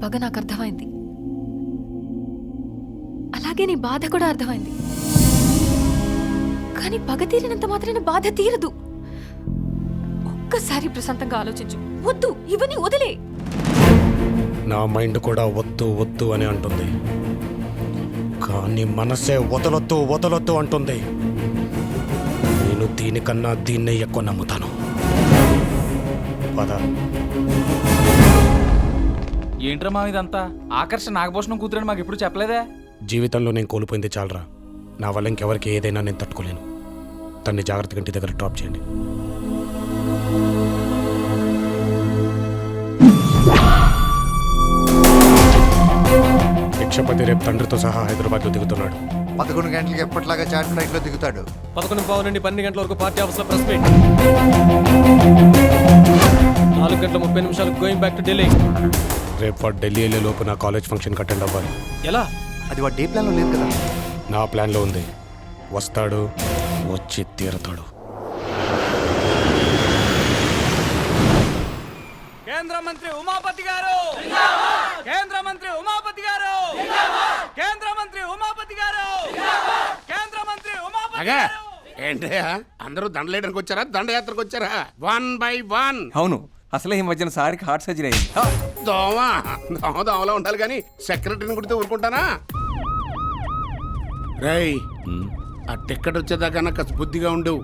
పగ నాకు అర్థమైంది, అలాగే నీ బాధ కూడా అర్థమైంది. కానీ పగ తీరినంత మాత్రాన బాధ తీరదు. ఒక్కసారి ప్రశాంతంగా ఆలోచించు. వద్దు, ఇవన్నీ వదిలే. నా మైండ్ కూడా వద్దు వద్దు అని అంటుంది, కానీ మనసే వదలొద్దు వదలొద్దు అంటుంది. నేను దీనికన్నా దీన్నే ఎక్కువ నమ్ముతాను. పద. ఏంట్రా మా ఇదంతా? ఆకర్షణ నాగభూషణం కూతురని మాకు ఎప్పుడు చెప్పలేదే. జీవితంలో నేను కోల్పోయింది చాలరా. నా వల్ల ఇంకెవరికి ఏదైనా నేను తట్టుకోలేను. తన్ని జాగ్రత్తగా ఇంటి దగ్గర డ్రాప్ చేయండి. భిక్షపతి రేపు తండ్రితో సహా హైదరాబాద్లో దిగుతున్నాడు. 11 గంటలకి ఎప్పటిలాగా చార్ట్ ఫ్లైట్లో దిగుతాడు. 11:15 నుండి 12 గంటల వరకు పార్టీ ఆఫీస్లో press meet. 4:30 going back to Delhi. రేపు వాడు ఢిల్లీ వెళ్ళే లోపు నా కాలేజ్ ఫంక్షన్కి అటెండ్ అవ్వాలి. ఎలా? అది వాడు డే ప్లాన్లో లేదు కదా. నా ప్లాన్లో ఉంది. వస్తాడు, వచ్చి తీరతాడు. కేంద్ర మంత్రి ఉమాపతి గారు, కేంద్ర మంత్రి ఉమాపతి గారు, కేంద్ర మంత్రి ఉమాపతి గారు, కేంద్ర మంత్రి ఉమాపతి గారు. ఏంటయ్యా అందరూ దండలేయడానికి వచ్చారా, దండయాత్రకు వచ్చారా? 1 by 1. అవును, అసలే ఈ మధ్యన సారికి హార్ట్ సర్జరీ అయింది. దోమలా ఉండాలి కానీ సెక్రటరీని కుడితే ఊరుకుంటానా? రేయ్, ఆ టికెట్ వచ్చేదాకా నాకు బుద్ధిగా ఉండు.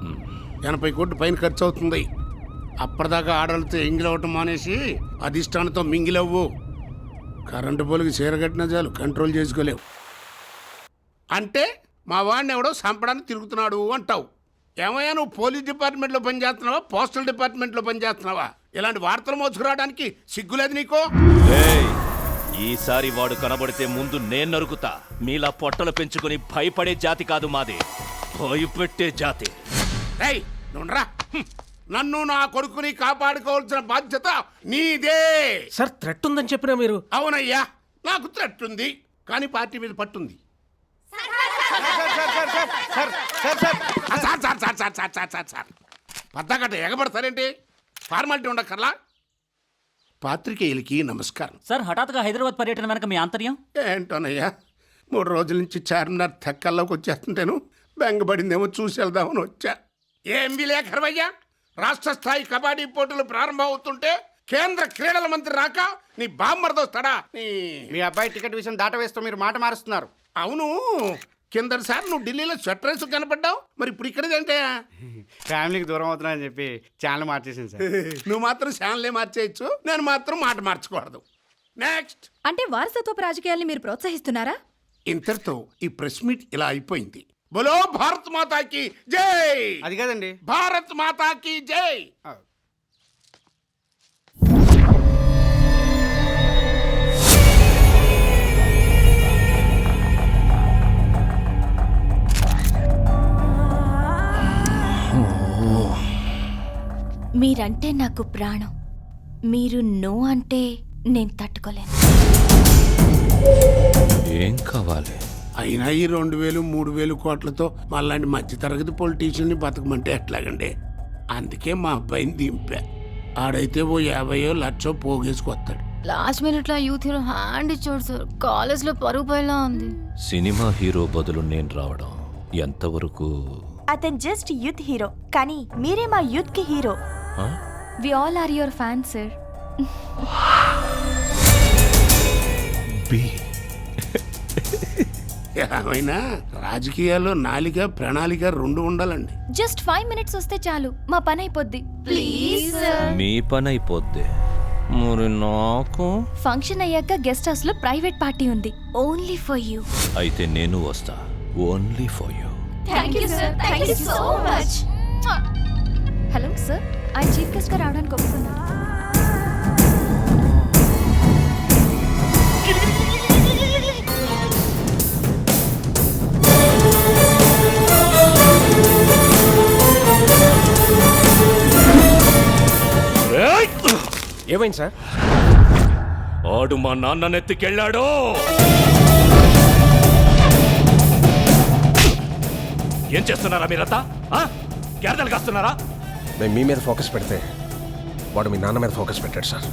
80 కోట్లు పైన ఖర్చు అవుతుంది. అప్పటిదాకా ఆడలతో ఎంగిలవటం మానేసి అధిష్టానంతో మింగిలవ్వు. కరెంటు పోలికి చీరగట్టినా చాలు, కంట్రోల్ చేసుకోలేవు. అంటే మా వాడిని ఎవడో చంపడానికి తిరుగుతున్నాడు అంటావు. ఏమయ్యా, నువ్వు పోలీస్ డిపార్ట్మెంట్లో పనిచేస్తున్నావా, పోస్టల్ డిపార్ట్మెంట్లో పనిచేస్తున్నావా? ఇలాంటి వార్తలు మోసుకురావడానికి సిగ్గులేదు నీకో? ఈసారి వాడు కనబడితే ముందు నేను నరుకుతా. మీలా పొట్టలు పెంచుకుని భయపడే జాతి కాదు మాది, భయపెట్టే జాతి. రేయ్, నువ్వురా. నన్ను నా కొడుకుని కాపాడుకోవాల్సిన బాధ్యత నీదే. సార్ థ్రెట్ ఉందని చెప్పినా మీరు? అవునయ్యా, నాకు థ్రెట్ ఉంది, కానీ పార్టీ మీద పట్టుంది. పద్దాకట్ట ఎగబడతారేంటి? ఫార్మాలిటీ ఉండక్కర్లా. పాత్రికేయులకి నమస్కారం. సార్, హఠాత్తుగా హైదరాబాద్ పర్యటన వెనక మీ ఆంతర్యం ఏంటోనయ్యా, 3 రోజుల నుంచి చార్మినార్ తెక్కల్లోకి వచ్చేస్తుంటేను బెంగబడిందేమో చూసి వెళ్దామని వచ్చా. ఏం విలేకరవయ్యా, రాష్ట్ర స్థాయి కబడ్డీ పోటీలు ప్రారంభం అవుతుంటే కేంద్ర క్రీడల మంత్రి రాక నీ బామ్మర్దొస్తాడా? మీ అబ్బాయి టికెట్ విషయం దాటవేస్తూ మీరు మాట మారుస్తున్నారు. అవును, కిందసారి నువ్వు ఢిల్లీలో స్వెటర్ వేసుకు కనపడ్డావు, మరి ఇప్పుడు ఇక్కడేంటే? ఫ్యామిలీకి దూరం అవుతున్నానని చెప్పి ఛానల్ మార్చేసింది సార్. నువ్వు మాత్రం ఛానలే మార్చేయచ్చు, నేను మాత్రం మాట మార్చకూడదు. నెక్స్ట్. అంటే వారసత్వపు రాజకీయాల్ని మీరు ప్రోత్సహిస్తున్నారా? ఇంతటితో ఈ ప్రెస్ మీట్ ఇలా అయిపోయింది. బోలో భారత్ మాతాకి జై. అది కాదండి, భారత్ మాతాకి జై. మీరంటే నాకు ప్రాణం. మీరు నో అంటే నేను తట్టుకోలేను. ఏం కావాలి? అయినా ఈ 2000, 3000 కోట్లతో మళ్ళీ మధ్యతరగతి పొలిటీషియన్ని బతకమంటే ఎట్లాగండి? అందుకే మా అబ్బాయిని దింపా. ఆడైతే ఓ 50 లక్ష పోగేసుకొస్తాడు. లాస్ట్ మినిట్ లో యూత్ హీరో హ్యాండ్ ఇచ్చాడు సార్. కాలేజ్ లో పరుగు పోయేలా ఉంది. సినిమా హీరో బదులు నేను రావడం ఎంతవరకు? అతను జస్ట్ యూత్ హీరో, కానీ మీరే మా యూత్ కి hero. We all are your fans sir. ఏమైనా రాజకీయాల్లో నాలిక ప్రణాళిక 2 ఉండాలండి. జస్ట్ 5 మినిట్స్ వస్తే చాలు, మా పని అయిపోద్ది. ప్లీజ్. మీ పని అయిపోద్ది, మరి నాకు? ఫంక్షన్ అయ్యాక గెస్ట్ హౌస్ లో ప్రైవేట్ పార్టీ ఉంది, ఓన్లీ ఫర్ యూ. అయితే నేను వస్తా, only for you. Thank you sir, thank you so much. Hello sir, ఆయన చీఫ్ గెస్ట్ గా రావడానికి ఒప్పుకున్నా. ఏమైంది సార్? ఆడు మా నాన్న నెత్తికెళ్ళాడు. ఏం చేస్తున్నారా మీరంతా? గ్యారదలు కాస్తున్నారా? మేము మీ మీద ఫోకస్ పెడితే వాడు మీ నాన్న మీద ఫోకస్ పెట్టాడు సార్.